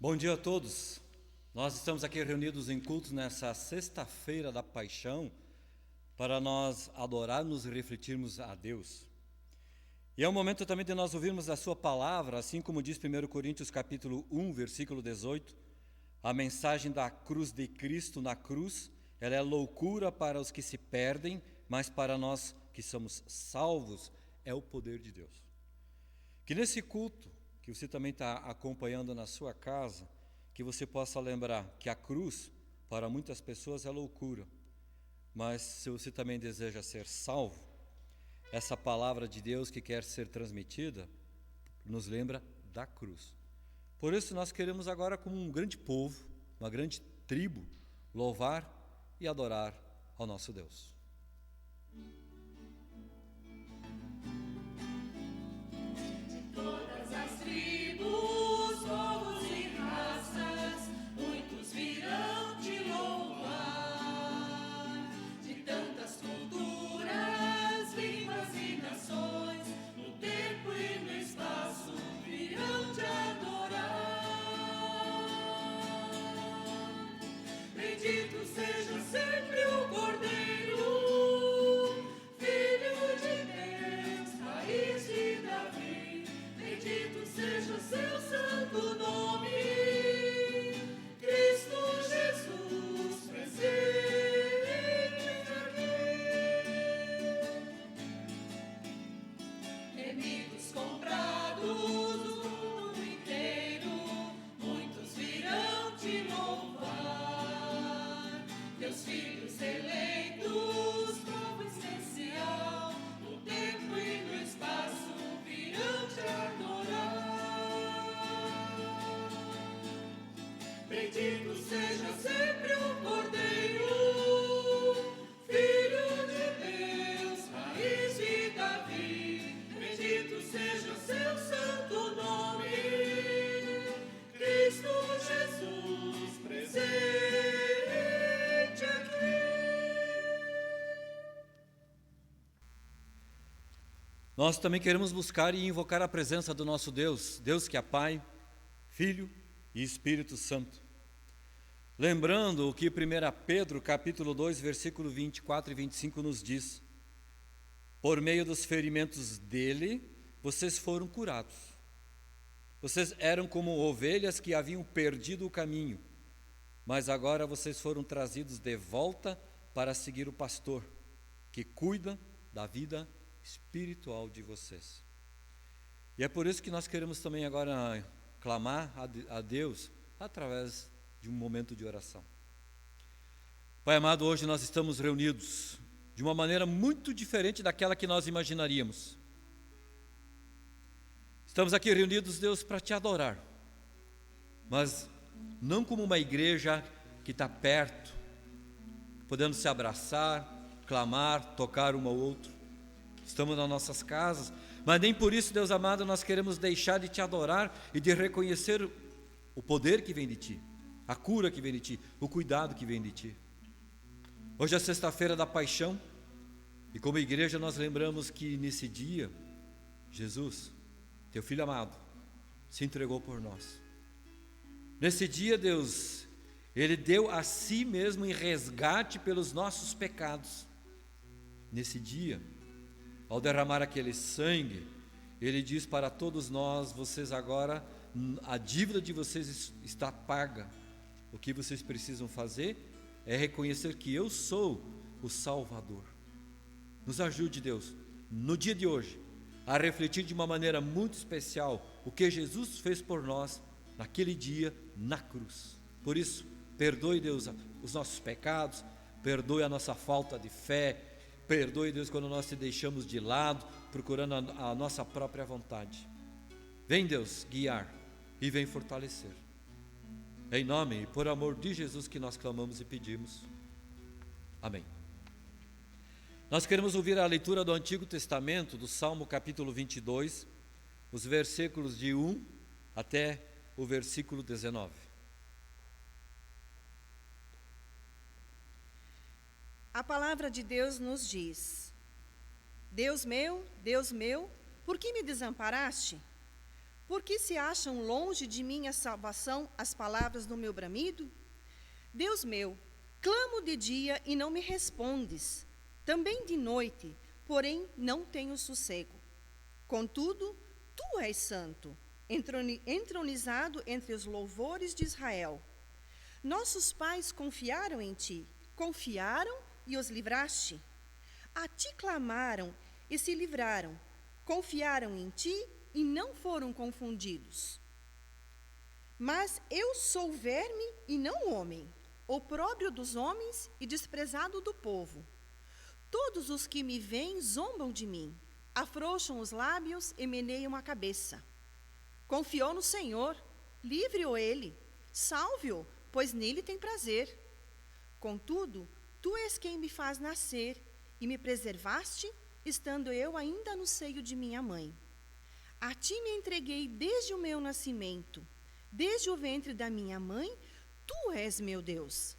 Bom dia a todos. Nós estamos aqui reunidos em cultos nessa sexta-feira da Paixão para nós adorarmos e refletirmos a Deus. E é o momento também de nós ouvirmos a sua palavra, assim como diz 1 Coríntios capítulo 1, versículo 18, a mensagem da cruz de Cristo na cruz, ela é loucura para os que se perdem, mas para nós que somos salvos, é o poder de Deus. Que nesse culto, que você também está acompanhando na sua casa, que você possa lembrar que a cruz, para muitas pessoas, é loucura. Mas se você também deseja ser salvo, essa palavra de Deus que quer ser transmitida, nos lembra da cruz. Por isso nós queremos agora, como um grande povo, uma grande tribo, louvar e adorar ao nosso Deus. Todas as tribos, povos e raças, muitos virão te louvar. De tantas culturas, línguas e nações, no tempo e no espaço, virão te adorar. Bendito seja sempre o Cordeiro, Filho de Deus, raiz de Davi. Bendito seja seu santo nome, Cristo Jesus, presente aqui. Remidos comprados do mundo inteiro, muitos virão te louvar. Teus filhos eleitos, povo essencial, no tempo e no espaço, virão te adorar. Bendito seja sempre o Cordeiro, Filho de Deus, raiz de Davi. Bendito seja seu santo nome, Cristo Jesus, presente aqui. Nós também queremos buscar e invocar a presença do nosso Deus, Deus que é Pai, Filho e Espírito Santo. Lembrando o que 1 Pedro capítulo 2, versículo 24 e 25 nos diz: por meio dos ferimentos dele, vocês foram curados. Vocês eram como ovelhas que haviam perdido o caminho, mas agora vocês foram trazidos de volta para seguir o pastor, que cuida da vida espiritual de vocês. E é por isso que nós queremos também agora clamar a Deus através de um momento de oração. Pai amado, hoje nós estamos reunidos de uma maneira muito diferente daquela que nós imaginaríamos. Estamos aqui reunidos, Deus, para te adorar, mas não como uma igreja que está perto, podendo se abraçar, clamar, tocar um ao outro. Estamos nas nossas casas, mas nem por isso, Deus amado, nós queremos deixar de te adorar e de reconhecer o poder que vem de ti, a cura que vem de ti, o cuidado que vem de ti. Hoje é sexta-feira da Paixão, e como igreja nós lembramos que nesse dia, Jesus, teu Filho amado, se entregou por nós. Nesse dia, Deus, Ele deu a si mesmo em resgate pelos nossos pecados. Nesse dia, ao derramar aquele sangue, Ele diz para todos nós: vocês agora, a dívida de vocês está paga. O que vocês precisam fazer é reconhecer que eu sou o Salvador. Nos ajude, Deus, no dia de hoje, a refletir de uma maneira muito especial o que Jesus fez por nós naquele dia na cruz. Por isso, perdoe, Deus, os nossos pecados, perdoe a nossa falta de fé, perdoe, Deus, quando nós te deixamos de lado, procurando a nossa própria vontade. Vem, Deus, guiar e vem fortalecer. Em nome e por amor de Jesus que nós clamamos e pedimos. Amém. Nós queremos ouvir a leitura do Antigo Testamento, do Salmo capítulo 22, os versículos de 1 até o versículo 19. A palavra de Deus nos diz: Deus meu, por que me desamparaste? Por que se acham longe de mim a salvação, as palavras do meu bramido? Deus meu, clamo de dia e não me respondes, também de noite, porém não tenho sossego. Contudo, tu és santo, entronizado entre os louvores de Israel. Nossos pais confiaram em ti, confiaram e os livraste. A ti clamaram e se livraram, confiaram em ti e não foram confundidos. Mas eu sou verme e não homem, opróbrio dos homens e desprezado do povo. Todos os que me veem zombam de mim, afrouxam os lábios e meneiam a cabeça. Confiou no Senhor, livre-o ele, salve-o, pois nele tem prazer. Contudo, tu és quem me faz nascer e me preservaste, estando eu ainda no seio de minha mãe. A ti me entreguei desde o meu nascimento, desde o ventre da minha mãe, tu és meu Deus.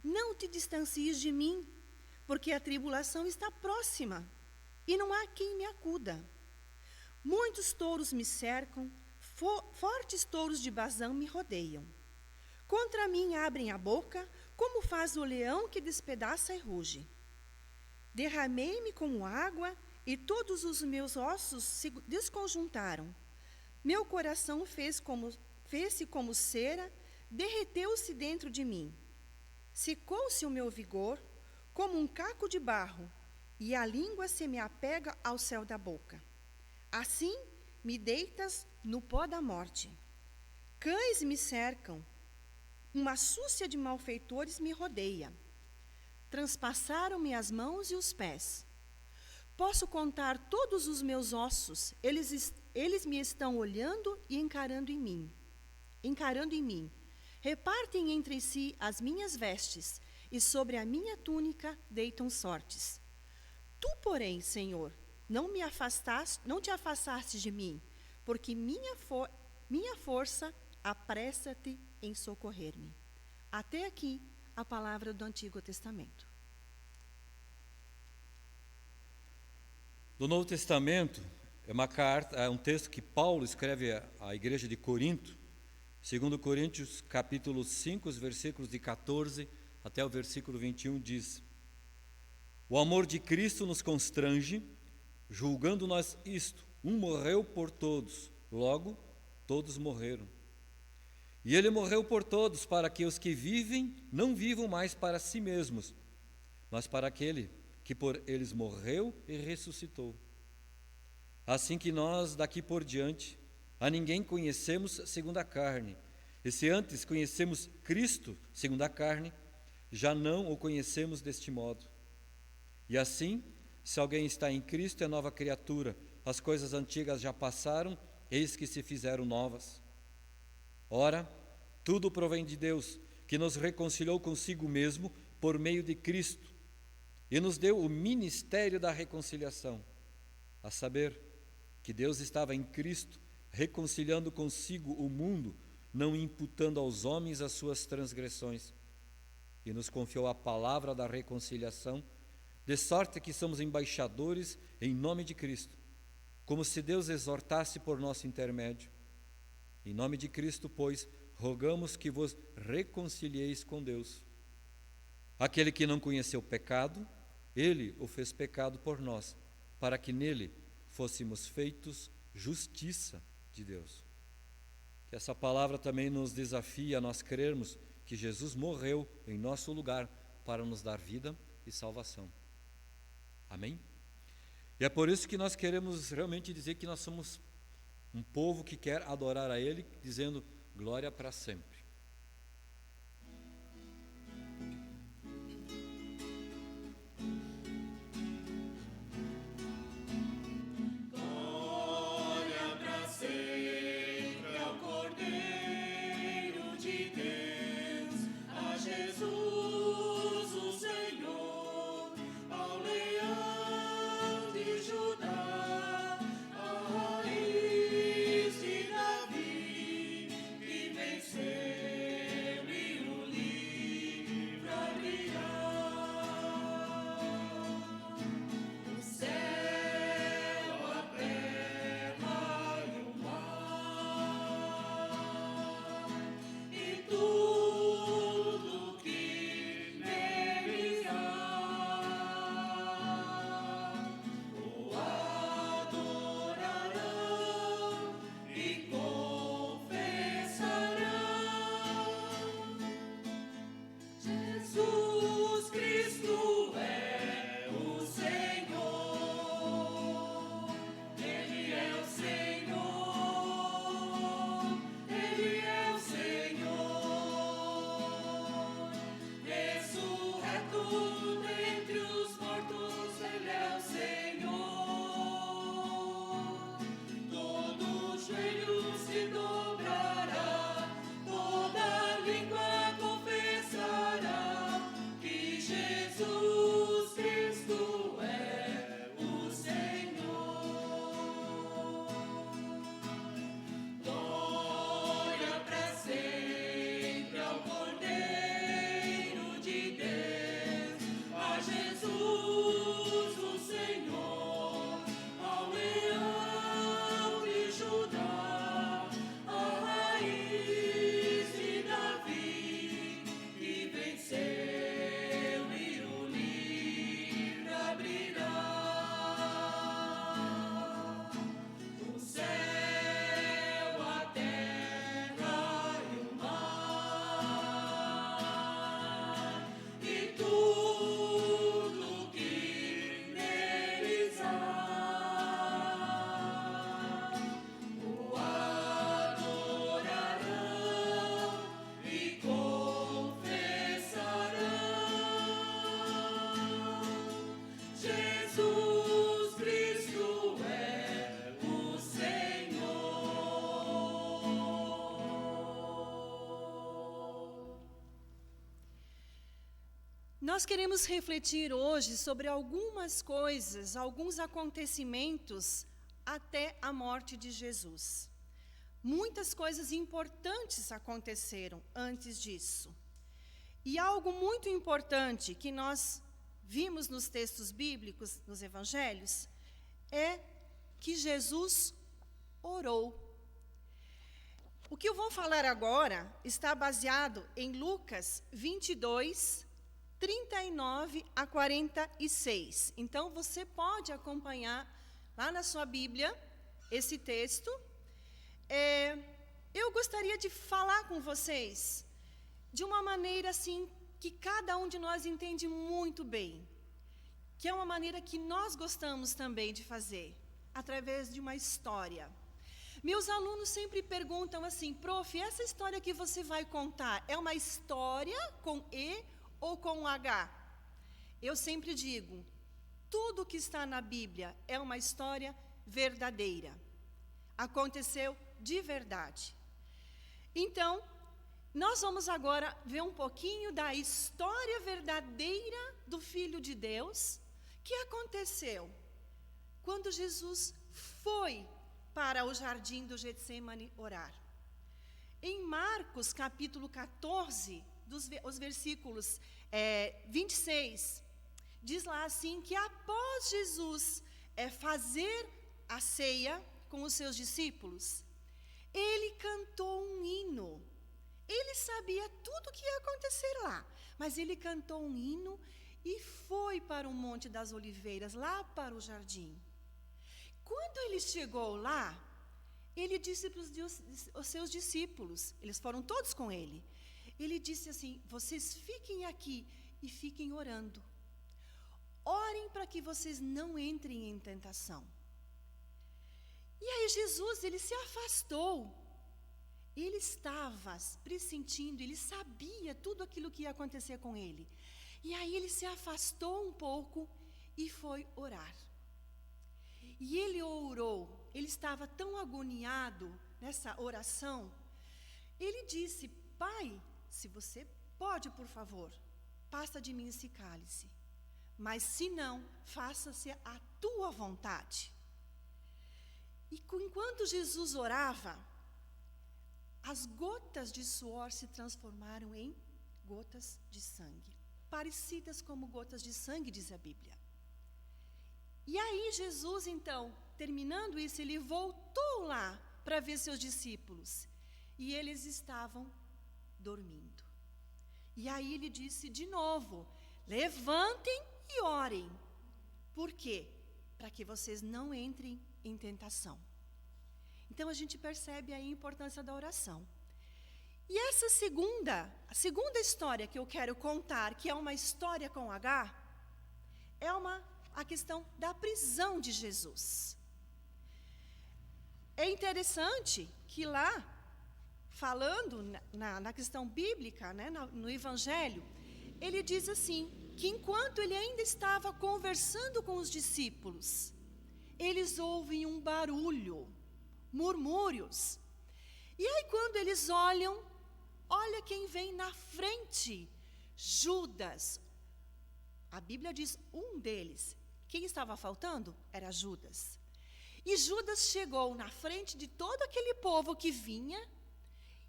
Não te distancies de mim, porque a tribulação está próxima, e não há quem me acuda. Muitos touros me cercam, fortes touros de Bazã me rodeiam. Contra mim abrem a boca, como faz o leão que despedaça e ruge. Derramei-me como água, e todos os meus ossos se desconjuntaram. Meu coração fez-se como cera, derreteu-se dentro de mim. Secou-se o meu vigor, como um caco de barro, e a língua se me apega ao céu da boca. Assim me deitas no pó da morte. Cães me cercam, uma súcia de malfeitores me rodeia. Transpassaram-me as mãos e os pés. Posso contar todos os meus ossos, eles me estão olhando e encarando em mim. Repartem entre si as minhas vestes, e sobre a minha túnica deitam sortes. Tu, porém, Senhor, não te afastaste de mim, porque minha força, apressa-te em socorrer-me. Até aqui a palavra do Antigo Testamento. Do Novo Testamento, é uma carta, é um texto que Paulo escreve à igreja de Corinto, 2 Coríntios, capítulo 5, os versículos de 14 até o versículo 21, diz: O amor de Cristo nos constrange, julgando nós isto, um morreu por todos, logo todos morreram. E ele morreu por todos, para que os que vivem não vivam mais para si mesmos, mas para aquele que por eles morreu e ressuscitou. Assim que nós, daqui por diante, a ninguém conhecemos segundo a carne. E se antes conhecemos Cristo segundo a carne, já não o conhecemos deste modo. E assim, se alguém está em Cristo, é nova criatura. As coisas antigas já passaram, eis que se fizeram novas. Ora, tudo provém de Deus, que nos reconciliou consigo mesmo por meio de Cristo, e nos deu o ministério da reconciliação, a saber, que Deus estava em Cristo, reconciliando consigo o mundo, não imputando aos homens as suas transgressões, e nos confiou a palavra da reconciliação, de sorte que somos embaixadores em nome de Cristo, como se Deus exortasse por nosso intermédio. Em nome de Cristo, pois, rogamos que vos reconcilieis com Deus. Aquele que não conheceu pecado, ele o fez pecado por nós, para que nele fôssemos feitos justiça de Deus. Que essa palavra também nos desafie a nós crermos que Jesus morreu em nosso lugar para nos dar vida e salvação. Amém? E é por isso que nós queremos realmente dizer que nós somos um povo que quer adorar a Ele, dizendo glória para sempre. Glória para sempre ao Cordeiro de Deus, a Jesus o Senhor, ao Leão de Judá, a raiz de Davi, que venceu. Nós queremos refletir hoje sobre algumas coisas, alguns acontecimentos até a morte de Jesus. Muitas coisas importantes aconteceram antes disso. E algo muito importante que nós vimos nos textos bíblicos, nos evangelhos, é que Jesus orou. O que eu vou falar agora está baseado em Lucas 22, 39 a 46. Então, você pode acompanhar lá na sua Bíblia esse texto. Eu gostaria de falar com vocês de uma maneira assim que cada um de nós entende muito bem, que é uma maneira que nós gostamos também de fazer, através de uma história. Meus alunos sempre perguntam assim: prof, essa história que você vai contar é uma história com E ou com H? Eu sempre digo, tudo que está na Bíblia é uma história verdadeira. Aconteceu de verdade. Então, nós vamos agora ver um pouquinho da história verdadeira do Filho de Deus, que aconteceu quando Jesus foi para o jardim do Getsemane orar. Em Marcos, capítulo 14, os versículos 26, diz lá assim que após Jesus fazer a ceia com os seus discípulos, ele cantou um hino. Ele sabia tudo o que ia acontecer lá, mas ele cantou um hino e foi para o Monte das Oliveiras, lá para o jardim. Quando ele chegou lá, ele disse para os seus discípulos, eles foram todos com ele, ele disse assim: vocês fiquem aqui e fiquem orando. Orem para que vocês não entrem em tentação. E aí Jesus, ele se afastou. Ele estava pressentindo, ele sabia tudo aquilo que ia acontecer com ele. E aí ele se afastou um pouco e foi orar. E ele orou, ele estava tão agoniado nessa oração. Ele disse: Pai, se você pode, por favor, passa de mim esse cálice. Mas se não, faça-se a tua vontade. E enquanto Jesus orava, as gotas de suor se transformaram em gotas de sangue, parecidas como gotas de sangue, diz a Bíblia. E aí Jesus, então, terminando isso, ele voltou lá para ver seus discípulos. E eles estavam dormindo. E aí ele disse de novo: levantem e orem. Por quê? Para que vocês não entrem em tentação. Então a gente percebe aí a importância da oração. E essa a segunda história que eu quero contar, que é uma história com H, é a questão da prisão de Jesus. É interessante que lá, falando na questão bíblica, né, no Evangelho, ele diz assim, que enquanto ele ainda estava conversando com os discípulos, eles ouvem um barulho, murmúrios. E aí quando eles olham, olha quem vem na frente, Judas. A Bíblia diz um deles. Quem estava faltando? Era Judas. E Judas chegou na frente de todo aquele povo que vinha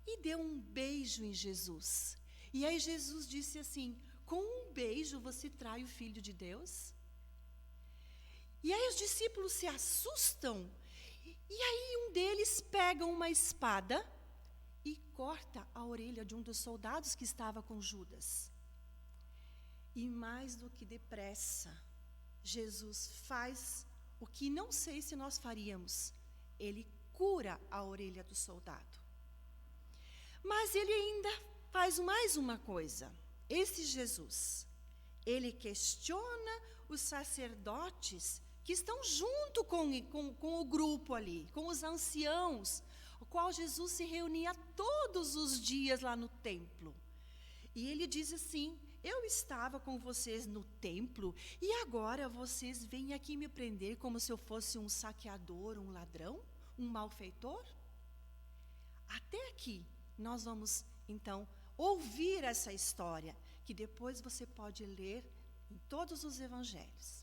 e deu um beijo em Jesus. E aí Jesus disse assim: com um beijo você trai o Filho de Deus? E aí os discípulos se assustam. E aí um deles pega uma espada e corta a orelha de um dos soldados que estava com Judas. E mais do que depressa, Jesus faz o que não sei se nós faríamos. Ele cura a orelha do soldado. Mas ele ainda faz mais uma coisa. Esse Jesus, ele questiona os sacerdotes que estão junto com o grupo ali, com os anciãos, o qual Jesus se reunia todos os dias lá no templo. E ele diz assim: eu estava com vocês no templo e agora vocês vêm aqui me prender como se eu fosse um saqueador, um ladrão, um malfeitor? Até aqui nós vamos então ouvir essa história, que depois você pode ler em todos os evangelhos.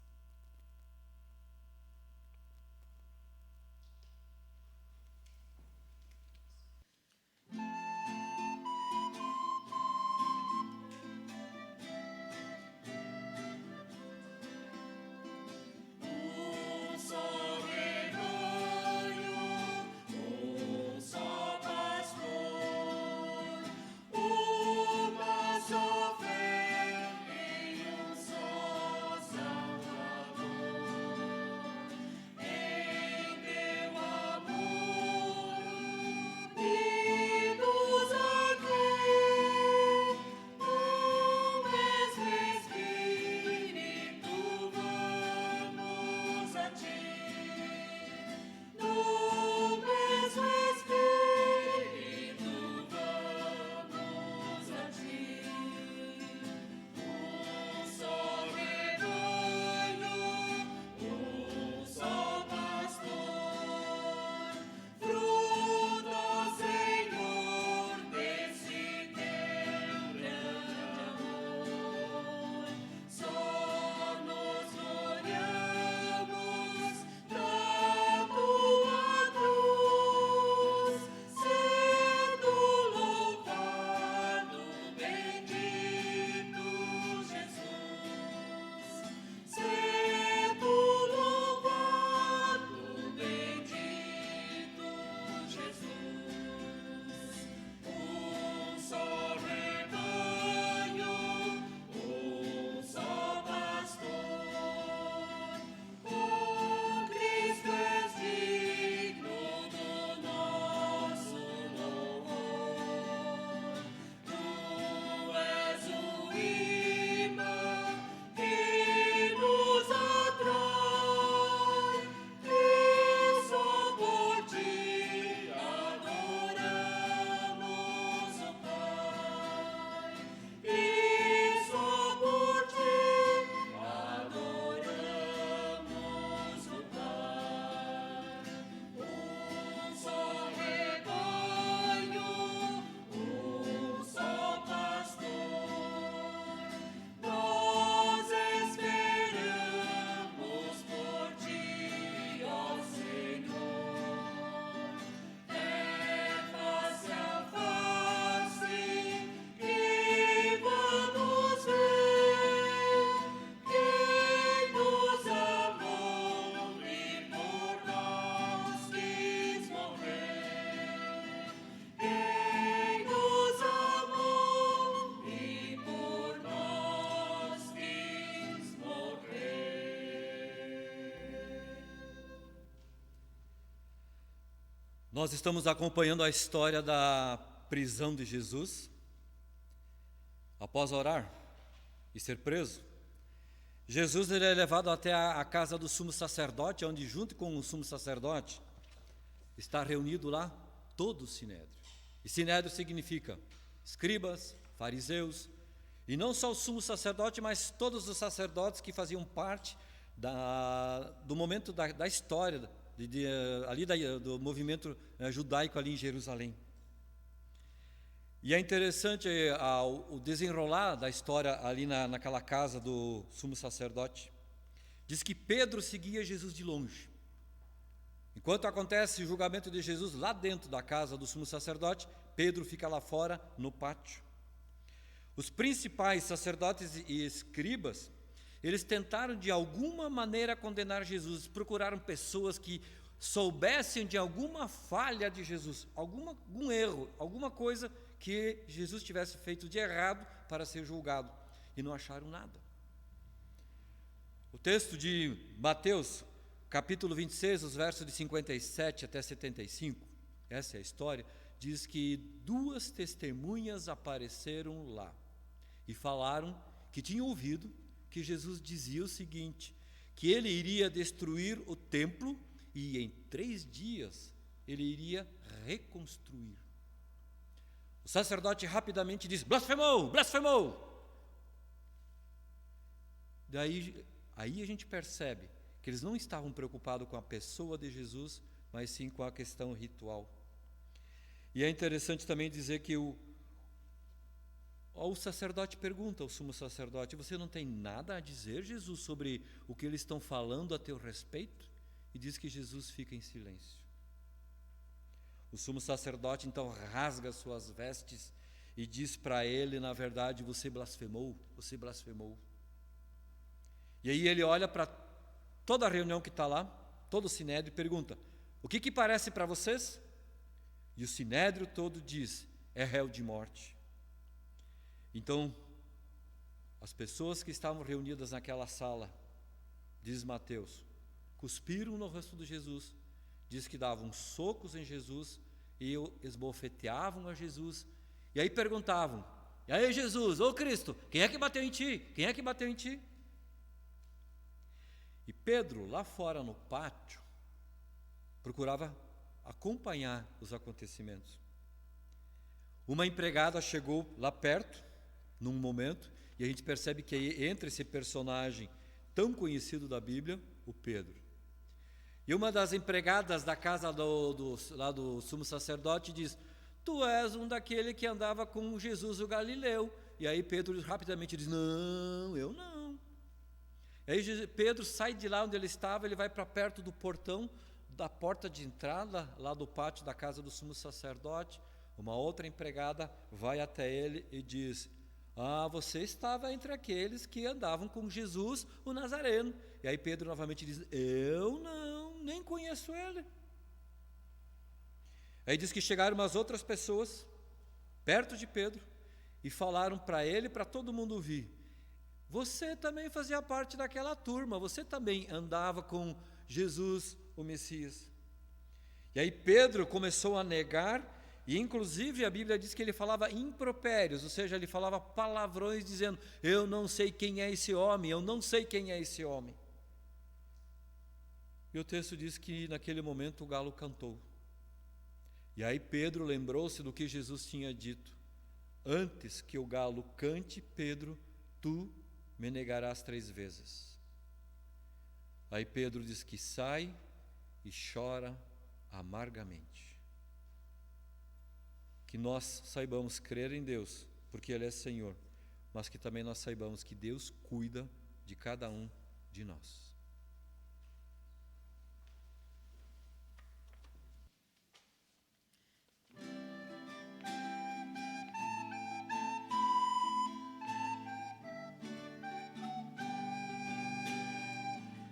Nós estamos acompanhando a história da prisão de Jesus. Após orar e ser preso, Jesus ele é levado até a casa do sumo sacerdote, onde junto com o sumo sacerdote está reunido lá todo o sinédrio. E sinédrio significa escribas, fariseus, e não só o sumo sacerdote, mas todos os sacerdotes que faziam parte do momento da história, do movimento judaico ali em Jerusalém. E é interessante o desenrolar da história ali naquela casa do sumo sacerdote. Diz que Pedro seguia Jesus de longe. Enquanto acontece o julgamento de Jesus lá dentro da casa do sumo sacerdote, Pedro fica lá fora no pátio. Os principais sacerdotes e escribas, eles tentaram de alguma maneira condenar Jesus, procuraram pessoas que soubessem de alguma falha de Jesus, algum erro, alguma coisa que Jesus tivesse feito de errado para ser julgado, e não acharam nada. O texto de Mateus, capítulo 26, os versos de 57 até 75, essa é a história, diz que 2 testemunhas apareceram lá e falaram que tinham ouvido que Jesus dizia o seguinte, que ele iria destruir o templo e em 3 dias ele iria reconstruir. O sacerdote rapidamente diz, blasfemou, blasfemou. Aí a gente percebe que eles não estavam preocupados com a pessoa de Jesus, mas sim com a questão ritual. E é interessante também dizer que o sacerdote pergunta ao sumo sacerdote: você não tem nada a dizer, Jesus, sobre o que eles estão falando a teu respeito? E diz que Jesus fica em silêncio. O sumo sacerdote então rasga suas vestes e diz para ele: na verdade, você blasfemou, você blasfemou. E aí ele olha para toda a reunião que está lá, todo o sinédrio, e pergunta: o que parece para vocês? E o sinédrio todo diz: é réu de morte. Então, as pessoas que estavam reunidas naquela sala, diz Mateus, cuspiram no rosto de Jesus, diz que davam socos em Jesus e esbofeteavam a Jesus, e aí perguntavam: e aí Jesus, ô Cristo, quem é que bateu em ti? Quem é que bateu em ti? E Pedro, lá fora no pátio, procurava acompanhar os acontecimentos. Uma empregada chegou lá perto, num momento, e a gente percebe que entre esse personagem tão conhecido da Bíblia, o Pedro. E uma das empregadas da casa lá do sumo sacerdote diz: tu és um daquele que andava com Jesus o Galileu. E aí Pedro rapidamente diz: não, eu não. E aí Pedro sai de lá onde ele estava, ele vai para perto do portão, da porta de entrada, lá do pátio da casa do sumo sacerdote. Uma outra empregada vai até ele e diz: você estava entre aqueles que andavam com Jesus, o Nazareno. E aí Pedro novamente diz: eu não, nem conheço ele. Aí diz que chegaram umas outras pessoas perto de Pedro e falaram para ele, para todo mundo ouvir: você também fazia parte daquela turma, você também andava com Jesus, o Messias. E aí Pedro começou a negar. E inclusive a Bíblia diz que ele falava impropérios, ou seja, ele falava palavrões dizendo: eu não sei quem é esse homem, eu não sei quem é esse homem. E o texto diz que naquele momento o galo cantou. E aí Pedro lembrou-se do que Jesus tinha dito: antes que o galo cante, Pedro, tu me negarás 3 vezes. Aí Pedro diz que sai e chora amargamente. Que nós saibamos crer em Deus, porque Ele é Senhor, mas que também nós saibamos que Deus cuida de cada um de nós.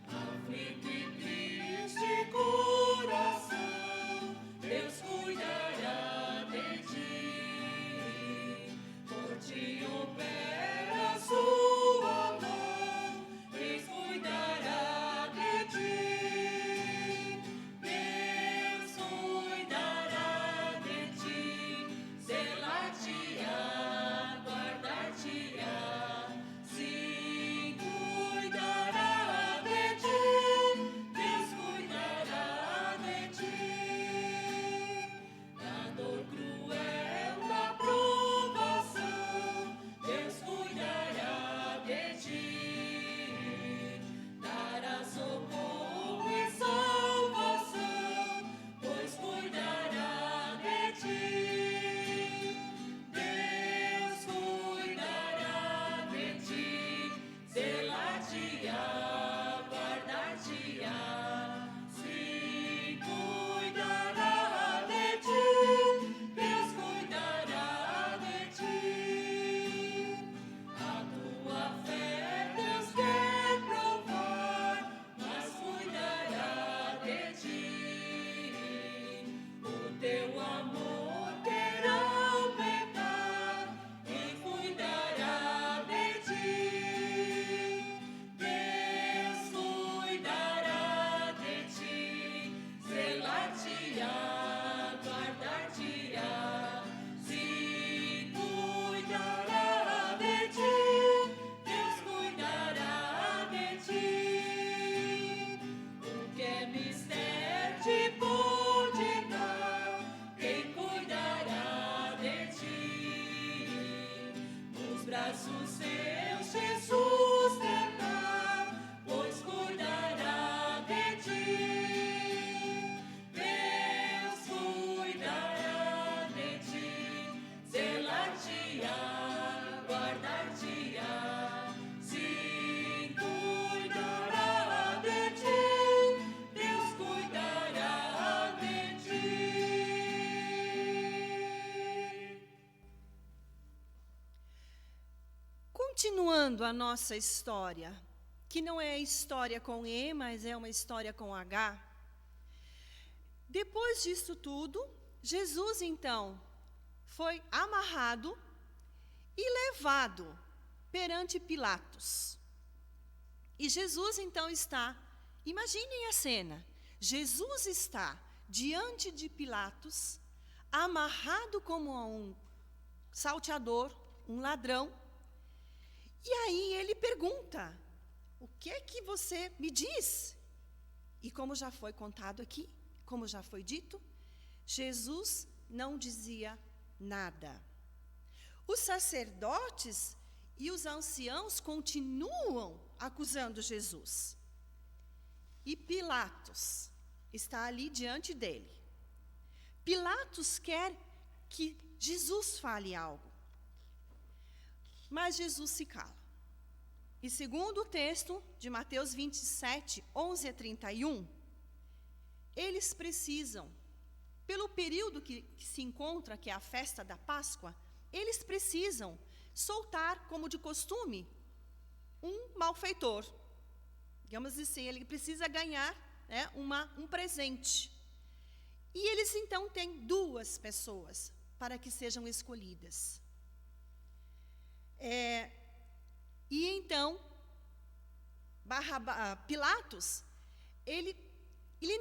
Aflito e triste coração, Deus cuidará de ti. Por ti opera sua mão, Deus cuidará de ti. Deus cuidará de ti, zelar-te-á, guardar-te-á. Sim, cuidará de ti, Deus cuidará de ti. Na dor cruel, na provação, Deus cuidará de ti. Dará socorro e salvação, pois cuidará de ti. Deus cuidará de ti, zelar-te-á, guardar-te-á. Sim, cuidará de ti, Deus cuidará de ti. A tua fé Deus quer provar, mas cuidará de ti. O teu amor quer aumentar e cuidará de ti. Deus cuidará de ti, zelar-te-á, guardar-te-á. Sim, cuidará de ti, Deus cuidará de ti. O que é mister te pode dar, quem cuidará de ti. Nos braços seus te sustentar, pois cuidará de ti. Deus cuidará de ti, zelar-te-á, Continuando a nossa história, que não é história com E, mas é uma história com H. Depois disso tudo, Jesus então foi amarrado e levado perante Pilatos. E Jesus então imaginem a cena, Jesus está diante de Pilatos, amarrado como um salteador, um ladrão, e aí ele pergunta, o que é que você me diz? E como já foi contado aqui, como já foi dito, Jesus não dizia nada. Os sacerdotes e os anciãos continuam acusando Jesus. E Pilatos está ali diante dele. Pilatos quer que Jesus fale algo. Mas Jesus se cala. E segundo o texto de Mateus 27, 11 a 31, eles precisam, pelo período que se encontra, que é a festa da Páscoa, eles precisam soltar, como de costume, um malfeitor. Digamos assim, ele precisa ganhar, né, um presente. E eles então têm 2 pessoas para que sejam escolhidas. E então, Pilatos, ele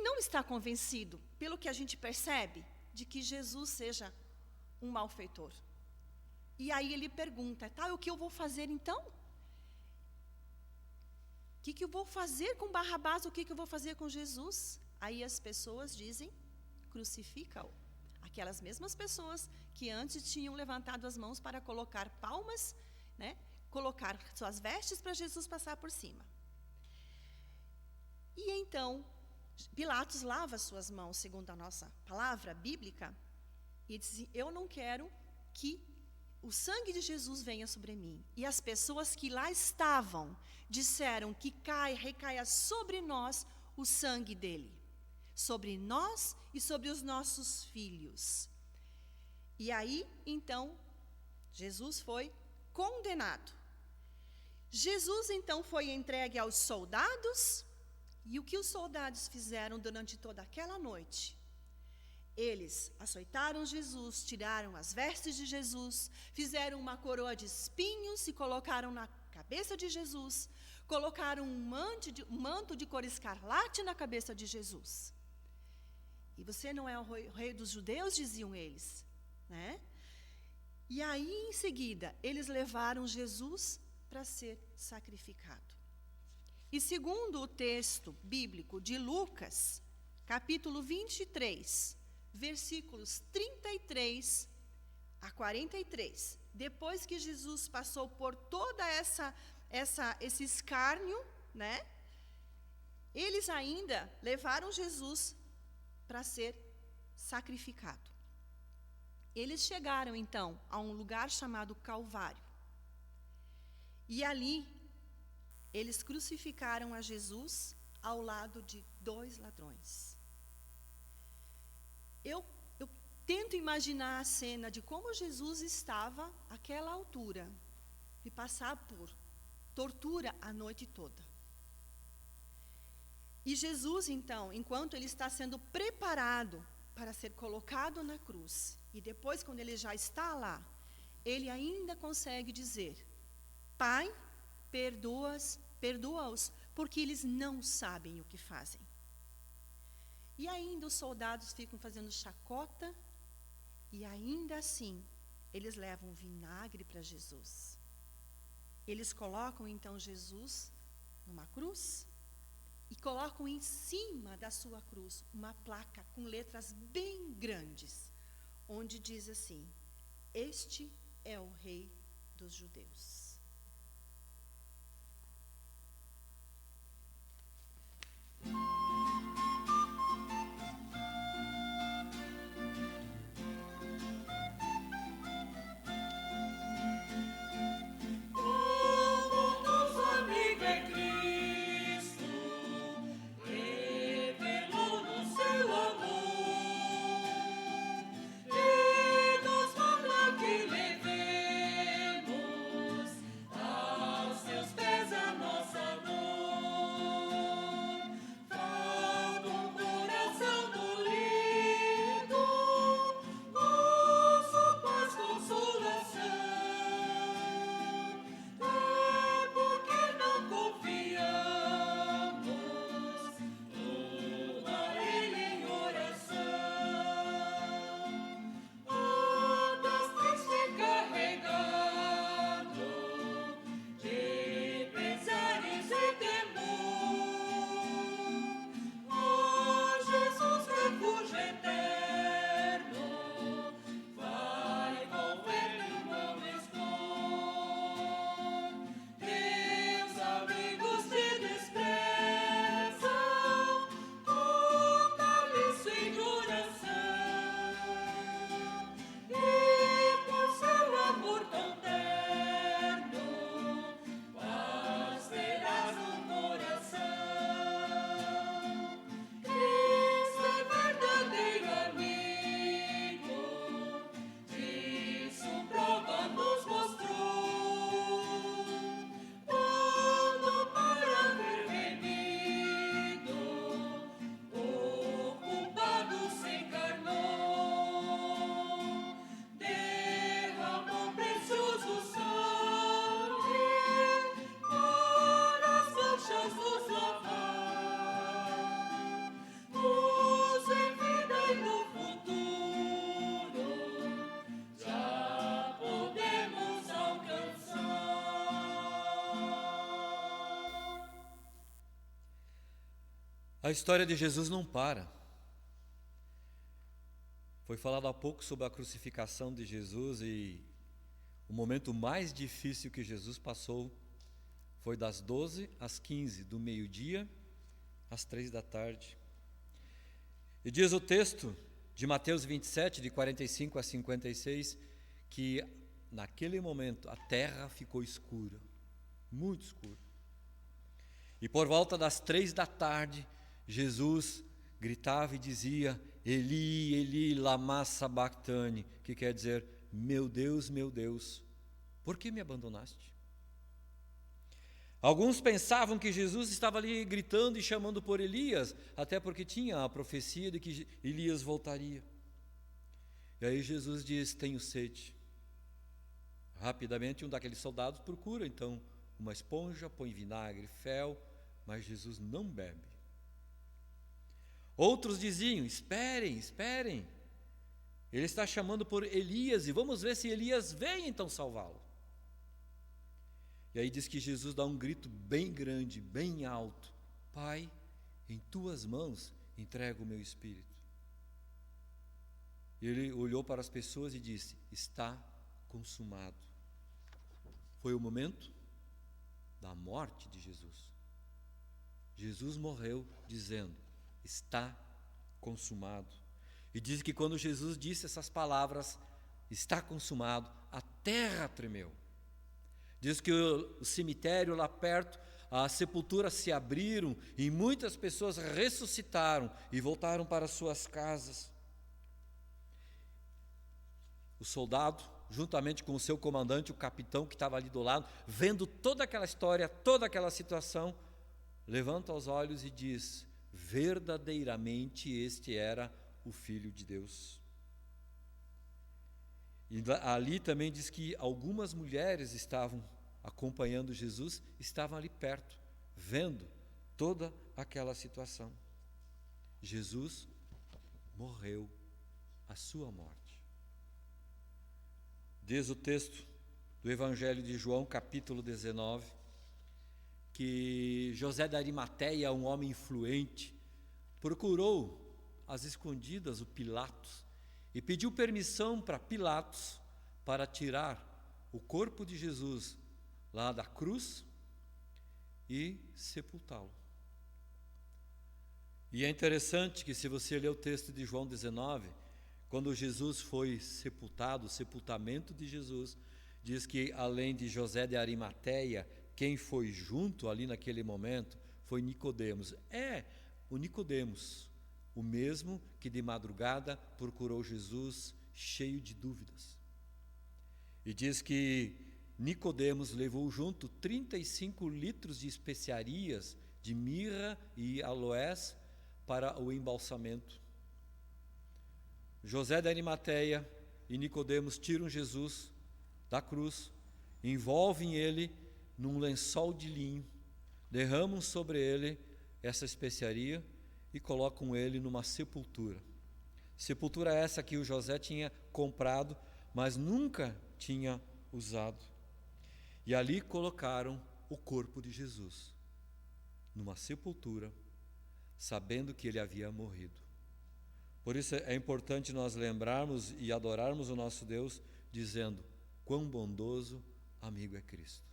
não está convencido, pelo que a gente percebe, de que Jesus seja um malfeitor. E aí ele pergunta, tá, o que eu vou fazer então? O que eu vou fazer com Barrabás, o que eu vou fazer com Jesus? Aí as pessoas dizem, crucifica-o. Aquelas mesmas pessoas que antes tinham levantado as mãos para colocar palmas, né, colocar suas vestes para Jesus passar por cima. E então, Pilatos lava suas mãos, segundo a nossa palavra bíblica, e diz, eu não quero que o sangue de Jesus venha sobre mim. E as pessoas que lá estavam, disseram que recaia sobre nós o sangue dele, sobre nós e sobre os nossos filhos. E aí, então, Jesus foi condenado. Jesus, então, foi entregue aos soldados, e o que os soldados fizeram durante toda aquela noite? Eles açoitaram Jesus, tiraram as vestes de Jesus, fizeram uma coroa de espinhos e colocaram na cabeça de Jesus, colocaram um manto de cor escarlate na cabeça de Jesus. E você não é o rei dos judeus, diziam eles, né? E aí, em seguida, eles levaram Jesus para ser sacrificado. E segundo o texto bíblico de Lucas, capítulo 23, versículos 33 a 43, depois que Jesus passou por toda esse escárnio, né? Eles ainda levaram Jesus para ser sacrificado. Eles chegaram então a um lugar chamado Calvário. E ali eles crucificaram a Jesus ao lado de 2 ladrões. Eu tento imaginar a cena de como Jesus estava àquela altura, de passar por tortura a noite toda. E Jesus, então, enquanto ele está sendo preparado para ser colocado na cruz, e depois, quando ele já está lá, ele ainda consegue dizer, Pai, perdoa-os, porque eles não sabem o que fazem. E ainda os soldados ficam fazendo chacota, e ainda assim, eles levam vinagre para Jesus. Eles colocam então Jesus numa cruz, e colocam em cima da sua cruz uma placa com letras bem grandes, onde diz assim, este é o Rei dos Judeus. Que levemos a A história de Jesus não para. Foi falado há pouco sobre a crucificação de Jesus e o momento mais difícil que Jesus passou foi das 12 às 15, do meio-dia às 3 da tarde. E diz o texto de Mateus 27, de 45 a 56, que naquele momento a terra ficou escura, muito escura. E por volta das 3 da tarde, Jesus gritava e dizia: Eli, Eli, lama sabachthani, que quer dizer: meu Deus, por que me abandonaste? Alguns pensavam que Jesus estava ali gritando e chamando por Elias, até porque tinha a profecia de que Elias voltaria. E aí Jesus diz: tenho sede. Rapidamente um daqueles soldados procura então uma esponja, põe vinagre, fel, mas Jesus não bebe. Outros diziam: esperem, ele está chamando por Elias e vamos ver se Elias vem então salvá-lo. E aí diz que Jesus dá um grito bem grande, bem alto: Pai, em tuas mãos entrego o meu espírito. E ele olhou para as pessoas e disse: está consumado. Foi o momento da morte de Jesus. Jesus morreu dizendo: está consumado. E diz que quando Jesus disse essas palavras, está consumado, a terra tremeu. Diz que o cemitério lá perto, as sepulturas se abriram e muitas pessoas ressuscitaram e voltaram para suas casas. O soldado, juntamente com o seu comandante, o capitão que estava ali do lado, vendo toda aquela história, toda aquela situação, levanta os olhos e diz: verdadeiramente este era o Filho de Deus. E ali também diz que algumas mulheres estavam acompanhando Jesus, estavam ali perto, vendo toda aquela situação. Jesus morreu a sua morte. Diz o texto do Evangelho de João, capítulo 19, que José de Arimateia, um homem influente, procurou às escondidas o Pilatos e pediu permissão para Pilatos para tirar o corpo de Jesus lá da cruz e sepultá-lo. E é interessante que, se você ler o texto de João 19, quando Jesus foi sepultado, o sepultamento de Jesus, diz que além de José de Arimateia, quem foi junto ali naquele momento foi Nicodemos. O Nicodemos, o mesmo que de madrugada procurou Jesus cheio de dúvidas. E diz que Nicodemos levou junto 35 litros de especiarias, de mirra e aloés para o embalsamento. José de Arimateia e Nicodemos tiram Jesus da cruz, envolvem ele num lençol de linho, derramam sobre ele essa especiaria e colocam ele numa sepultura. Sepultura essa que o José tinha comprado, mas nunca tinha usado. E ali colocaram o corpo de Jesus, numa sepultura, sabendo que ele havia morrido. Por isso é importante nós lembrarmos e adorarmos o nosso Deus, dizendo: quão bondoso amigo é Cristo.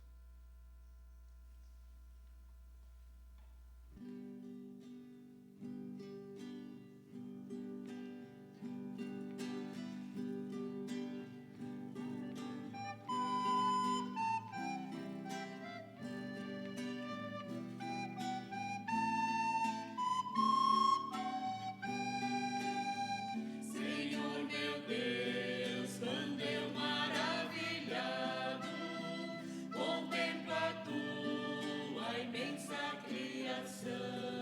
Senhor meu Deus, quando eu maravilhado contemplo a tua imensa criação.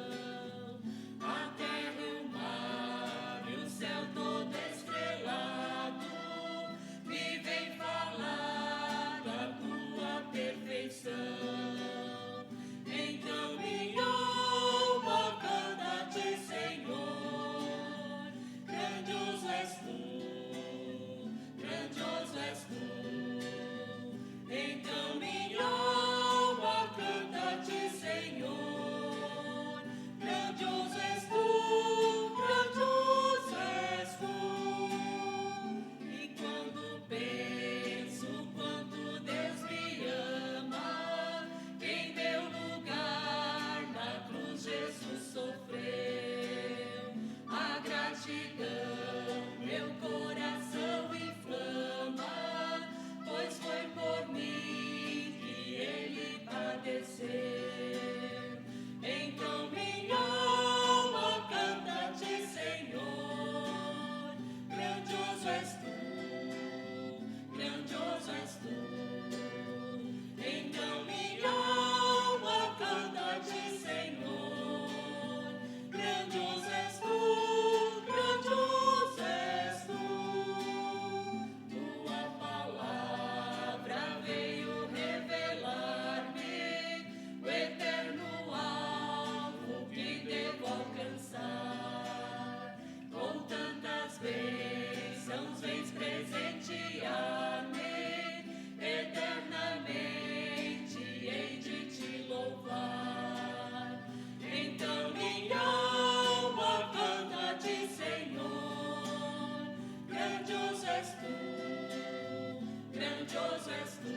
és tu.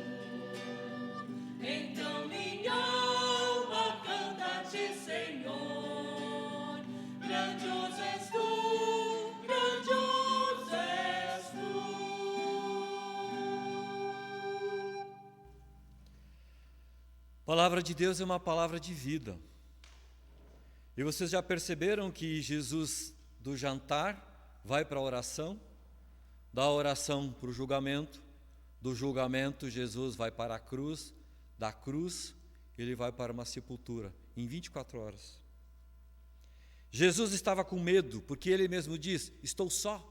Então minha alma canta-te, Senhor. Grandioso és tu, grandioso és tu. A palavra de Deus é uma palavra de vida. E vocês já perceberam que Jesus, do jantar, vai para a oração, da oração para o julgamento, do julgamento Jesus vai para a cruz, da cruz ele vai para uma sepultura, em 24 horas. Jesus estava com medo, porque ele mesmo diz, estou só.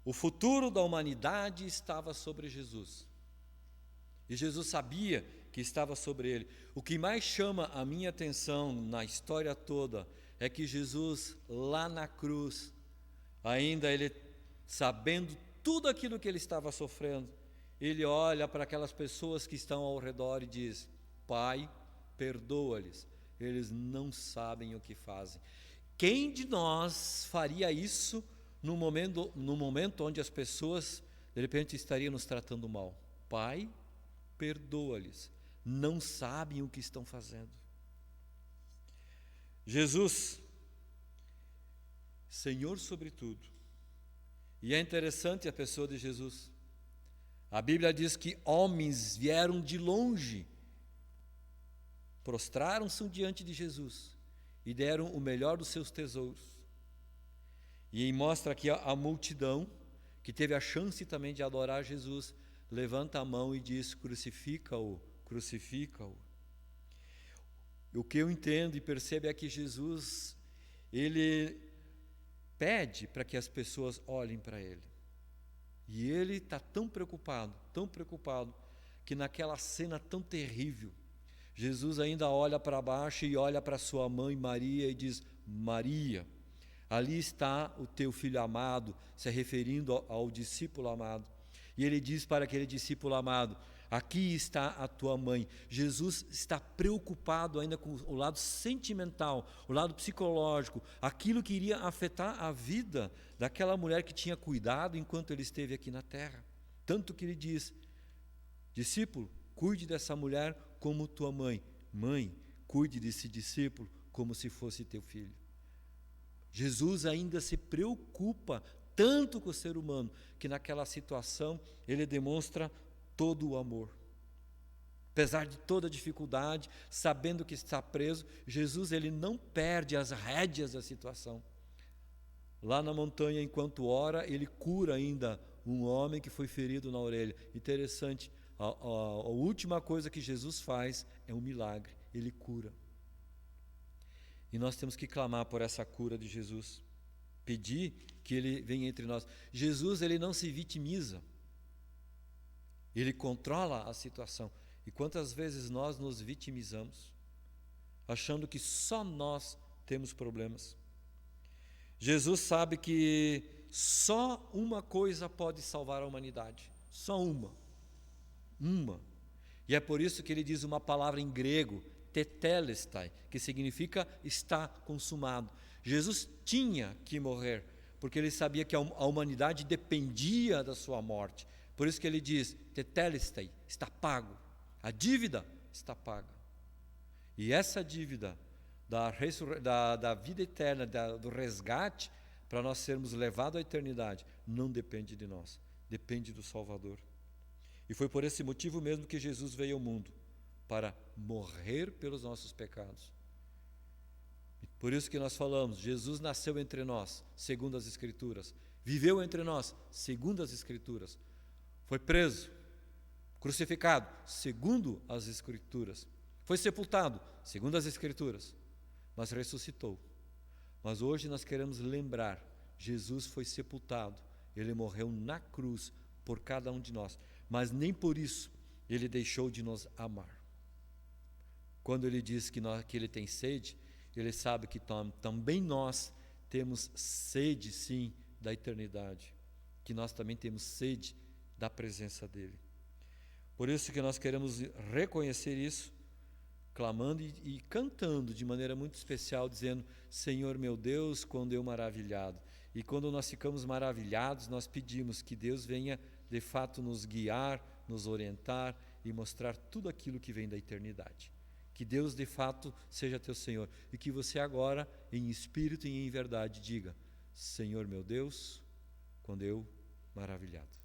O futuro da humanidade estava sobre Jesus. E Jesus sabia que estava sobre ele. O que mais chama a minha atenção na história toda é que Jesus, lá na cruz, ainda ele, sabendo tudo aquilo que ele estava sofrendo, ele olha para aquelas pessoas que estão ao redor e diz, Pai, perdoa-lhes, eles não sabem o que fazem. Quem de nós faria isso no momento onde as pessoas, de repente, estariam nos tratando mal? Pai, perdoa-lhes, não sabem o que estão fazendo. Jesus, Senhor sobre tudo. E é interessante a pessoa de Jesus. A Bíblia diz que homens vieram de longe, prostraram-se diante de Jesus e deram o melhor dos seus tesouros. E mostra aqui a multidão que teve a chance também de adorar Jesus, levanta a mão e diz, crucifica-o, crucifica-o. O que eu entendo e percebo é que Jesus, ele pede para que as pessoas olhem para ele. E ele está tão preocupado, que naquela cena tão terrível, Jesus ainda olha para baixo e olha para sua mãe Maria e diz, Maria, ali está o teu filho amado, se referindo ao discípulo amado. E ele diz para aquele discípulo amado, aqui está a tua mãe. Jesus está preocupado ainda com o lado sentimental, o lado psicológico, aquilo que iria afetar a vida daquela mulher que tinha cuidado enquanto ele esteve aqui na terra. Tanto que ele diz, discípulo, cuide dessa mulher como tua mãe. Mãe, cuide desse discípulo como se fosse teu filho. Jesus ainda se preocupa tanto com o ser humano, que naquela situação ele demonstra todo o amor. Apesar de toda a dificuldade, sabendo que está preso, Jesus ele não perde as rédeas da situação. Lá na montanha, enquanto ora, ele cura ainda um homem que foi ferido na orelha. Interessante, a última coisa que Jesus faz é um milagre, ele cura. E nós temos que clamar por essa cura de Jesus, pedir que ele venha entre nós. Jesus, ele não se vitimiza, ele controla a situação. E quantas vezes nós nos vitimizamos, achando que só nós temos problemas. Jesus sabe que só uma coisa pode salvar a humanidade, só uma. E é por isso que ele diz uma palavra em grego, tetelestai, que significa está consumado. Jesus tinha que morrer, porque ele sabia que a humanidade dependia da sua morte. Por isso que ele diz, tetelestai, está pago. A dívida está paga. E essa dívida da vida eterna, do resgate, para nós sermos levados à eternidade, não depende de nós, depende do Salvador. E foi por esse motivo mesmo que Jesus veio ao mundo, para morrer pelos nossos pecados. Por isso que nós falamos, Jesus nasceu entre nós, segundo as Escrituras, viveu entre nós, segundo as Escrituras, foi preso, crucificado, segundo as Escrituras, foi sepultado, segundo as Escrituras, mas ressuscitou. Mas hoje nós queremos lembrar, Jesus foi sepultado, ele morreu na cruz por cada um de nós, mas nem por isso ele deixou de nos amar. Quando ele diz que ele tem sede, ele sabe que também nós temos sede, sim, da eternidade, que nós também temos sede da presença dele. Por isso que nós queremos reconhecer isso, clamando e cantando de maneira muito especial, dizendo, Senhor meu Deus, quando eu maravilhado. E quando nós ficamos maravilhados, nós pedimos que Deus venha de fato nos guiar, nos orientar e mostrar tudo aquilo que vem da eternidade. Que Deus de fato seja teu Senhor e que você agora, em espírito e em verdade, diga: Senhor meu Deus, quando eu maravilhado.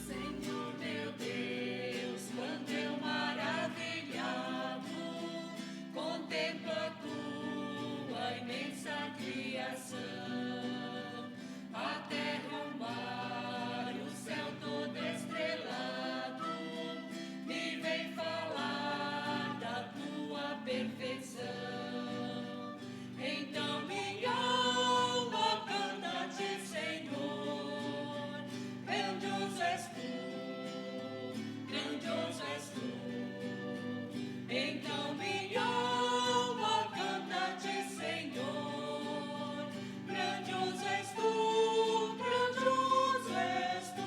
Senhor meu Deus, quando eu maravilhado contemplo a tua imensa criação, a terra, o mar, o céu todo estrelado, me vem falar da tua perfeição. Então minha alma canta-te, Senhor, grandioso és tu, grandioso és tu. Então minha alma canta-te, Senhor, grandioso és tu, grandioso és tu.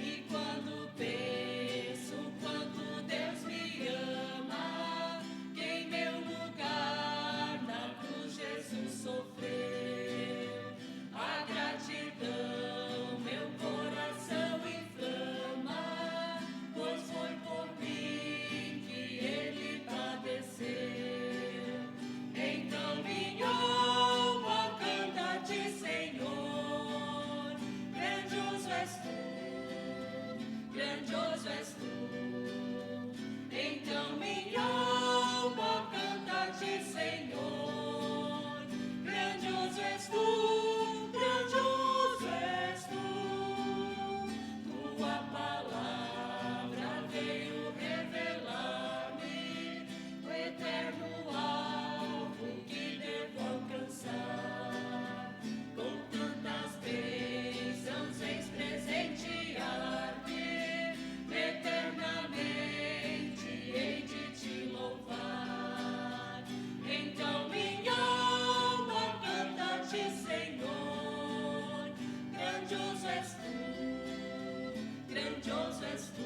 E quando penso quanto Deus me ama, que em meu lugar na cruz Jesus sofreu, a gratidão meu coração inflama, pois foi por mim que ele padeceu. Então minha alma canta-te, Senhor, grandioso és tu, grandioso és tu. Então minha alma canta-te, Senhor, grandioso és tu, grandioso és tu. Tua palavra veio revelar-me o eterno alvo que devo alcançar. Com tantas bênçãos vens presentear-me, eternamente hei de te louvar. Então minha alma canta-te, Senhor, grandioso és tu, grandioso és tu.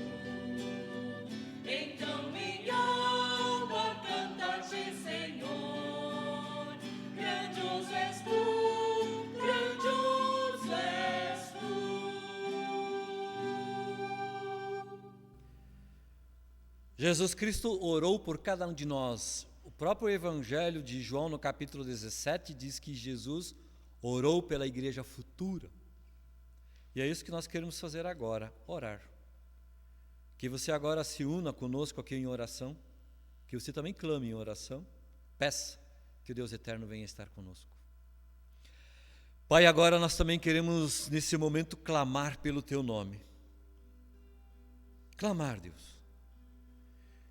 Então minha alma canta-te, Senhor, grandioso és tu, grandioso és tu. Jesus Cristo orou por cada um de nós. O próprio Evangelho de João, no capítulo 17, diz que Jesus orou pela igreja futura. E é isso que nós queremos fazer agora, orar. Que você agora se una conosco aqui em oração, que você também clame em oração, peça que o Deus eterno venha estar conosco. Pai, agora nós também queremos nesse momento clamar pelo teu nome. Clamar, Deus.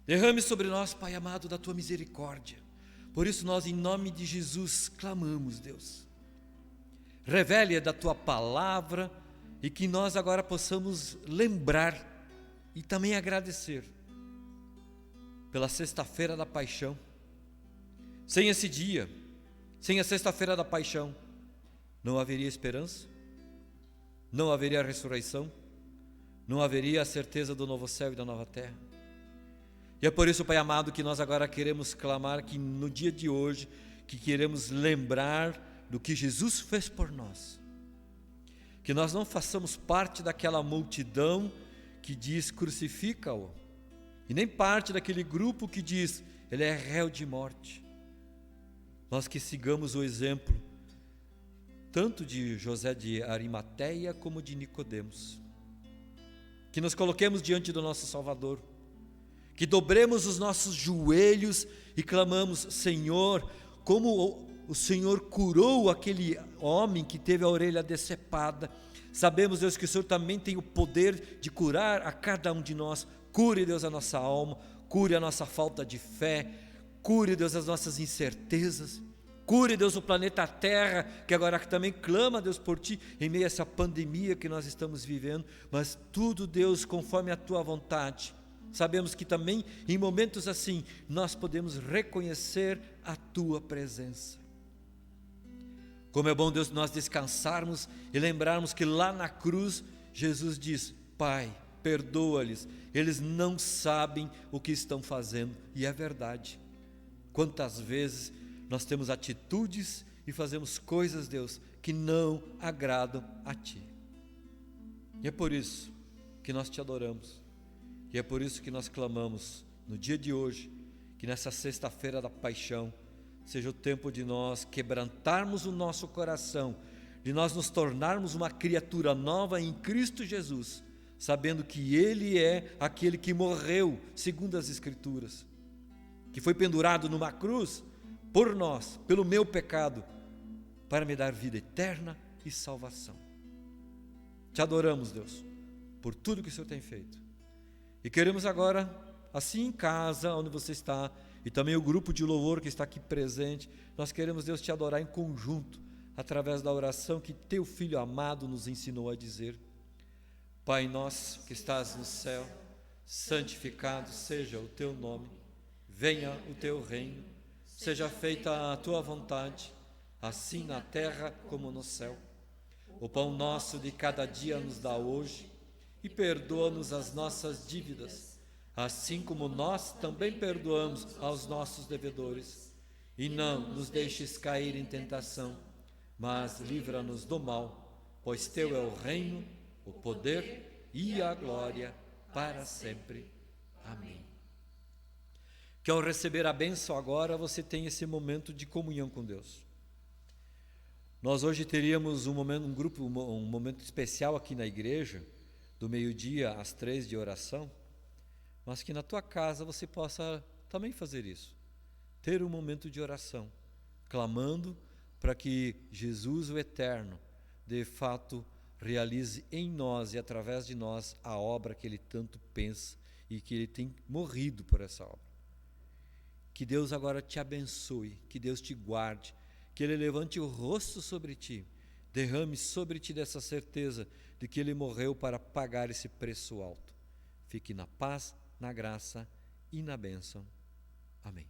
Derrame sobre nós, Pai amado, da tua misericórdia. Por isso nós, em nome de Jesus, clamamos, Deus. Revele da tua palavra e que nós agora possamos lembrar e também agradecer pela sexta-feira da paixão. Sem esse dia, sem a sexta-feira da paixão, não haveria esperança, não haveria ressurreição, não haveria a certeza do novo céu e da nova terra. E é por isso, Pai amado, que nós agora queremos clamar que no dia de hoje, que queremos lembrar do que Jesus fez por nós. Que nós não façamos parte daquela multidão que diz crucifica-o, e nem parte daquele grupo que diz ele é réu de morte. Nós que sigamos o exemplo tanto de José de Arimateia como de Nicodemos. Que nos coloquemos diante do nosso Salvador, que dobremos os nossos joelhos e clamamos: Senhor, como o Senhor curou aquele homem que teve a orelha decepada, sabemos, Deus, que o Senhor também tem o poder de curar a cada um de nós. Cure, Deus, a nossa alma, cure a nossa falta de fé, cure, Deus, as nossas incertezas, cure, Deus, o planeta Terra, que agora também clama, Deus, por Ti, em meio a essa pandemia que nós estamos vivendo, mas tudo, Deus, conforme a Tua vontade. Sabemos que também, em momentos assim, nós podemos reconhecer a tua presença. Como é bom, Deus, nós descansarmos e lembrarmos que lá na cruz Jesus diz: Pai, perdoa-lhes, eles não sabem o que estão fazendo. E é verdade. Quantas vezes nós temos atitudes e fazemos coisas, Deus, que não agradam a Ti. E é por isso que nós Te adoramos. E é por isso que nós clamamos no dia de hoje, que nessa sexta-feira da paixão, seja o tempo de nós quebrantarmos o nosso coração, de nós nos tornarmos uma criatura nova em Cristo Jesus, sabendo que Ele é aquele que morreu, segundo as Escrituras, que foi pendurado numa cruz por nós, pelo meu pecado, para me dar vida eterna e salvação. Te adoramos, Deus, por tudo que o Senhor tem feito. E queremos agora, assim em casa, onde você está, e também o grupo de louvor que está aqui presente, nós queremos, Deus, Te adorar em conjunto, através da oração que Teu Filho amado nos ensinou a dizer. Pai nosso que estás no céu, santificado seja o Teu nome. Venha o Teu reino, seja feita a Tua vontade, assim na terra como no céu. O pão nosso de cada dia nos dá hoje, e perdoa-nos as nossas dívidas, assim como nós também perdoamos aos nossos devedores. E não nos deixes cair em tentação, mas livra-nos do mal, pois Teu é o reino, o poder e a glória para sempre. Amém. Que ao receber a bênção agora, você tenha esse momento de comunhão com Deus. Nós hoje teríamos um momento especial aqui na igreja, do meio-dia às 3 de oração, mas que na tua casa você possa também fazer isso, ter um momento de oração, clamando para que Jesus, o Eterno, de fato realize em nós e através de nós a obra que Ele tanto pensa e que Ele tem morrido por essa obra. Que Deus agora te abençoe, que Deus te guarde, que Ele levante o rosto sobre ti, derrame sobre ti dessa certeza de que Ele morreu para pagar esse preço alto. Fique na paz, na graça e na bênção. Amém.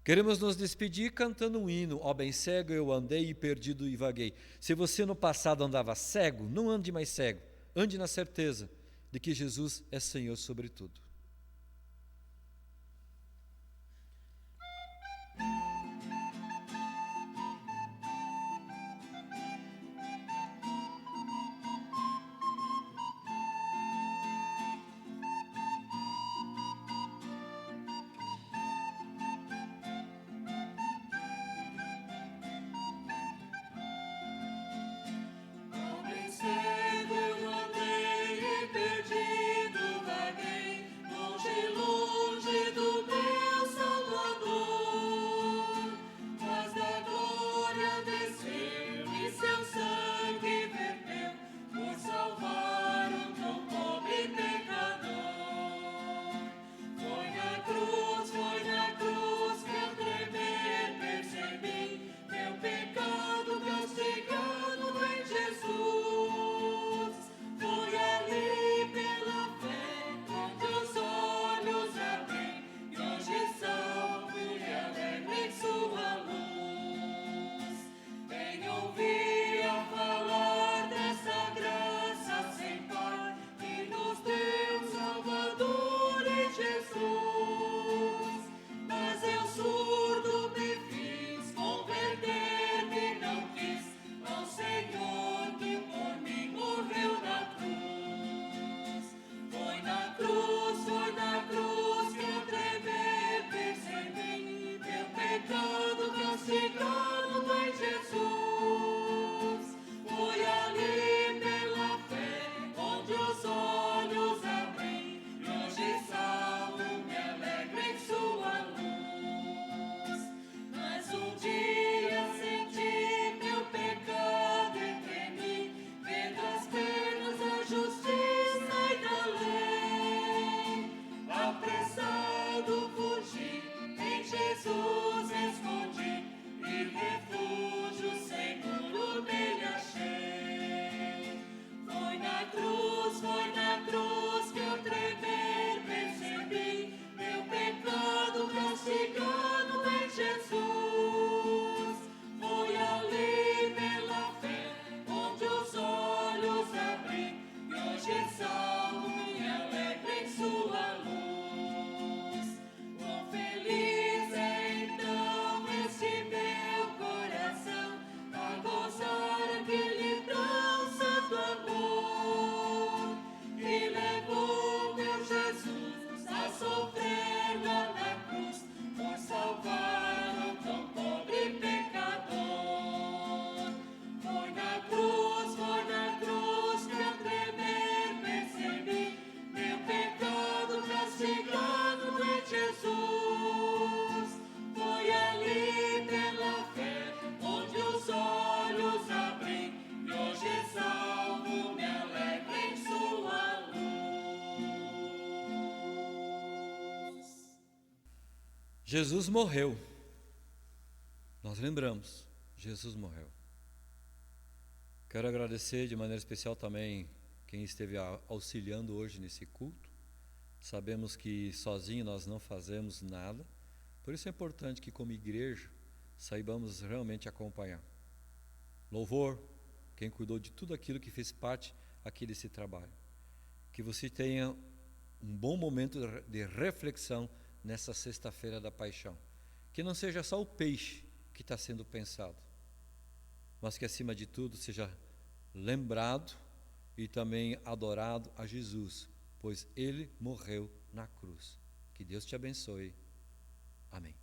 Queremos nos despedir cantando um hino. Ó bem cego eu andei e perdido e vaguei. Se você no passado andava cego, não ande mais cego. Ande na certeza de que Jesus é Senhor sobre tudo. Cego eu andei e perdido vaguei, Jesus morreu. Nós lembramos, Jesus morreu. Quero agradecer de maneira especial também quem esteve auxiliando hoje nesse culto. Sabemos que sozinho nós não fazemos nada, por isso é importante que como igreja saibamos realmente acompanhar. Louvor, quem cuidou de tudo aquilo que fez parte aqui desse trabalho. Que você tenha um bom momento de reflexão nessa sexta-feira da paixão. Que não seja só o peixe que está sendo pensado, mas que acima de tudo seja lembrado e também adorado a Jesus, pois Ele morreu na cruz. Que Deus te abençoe. Amém.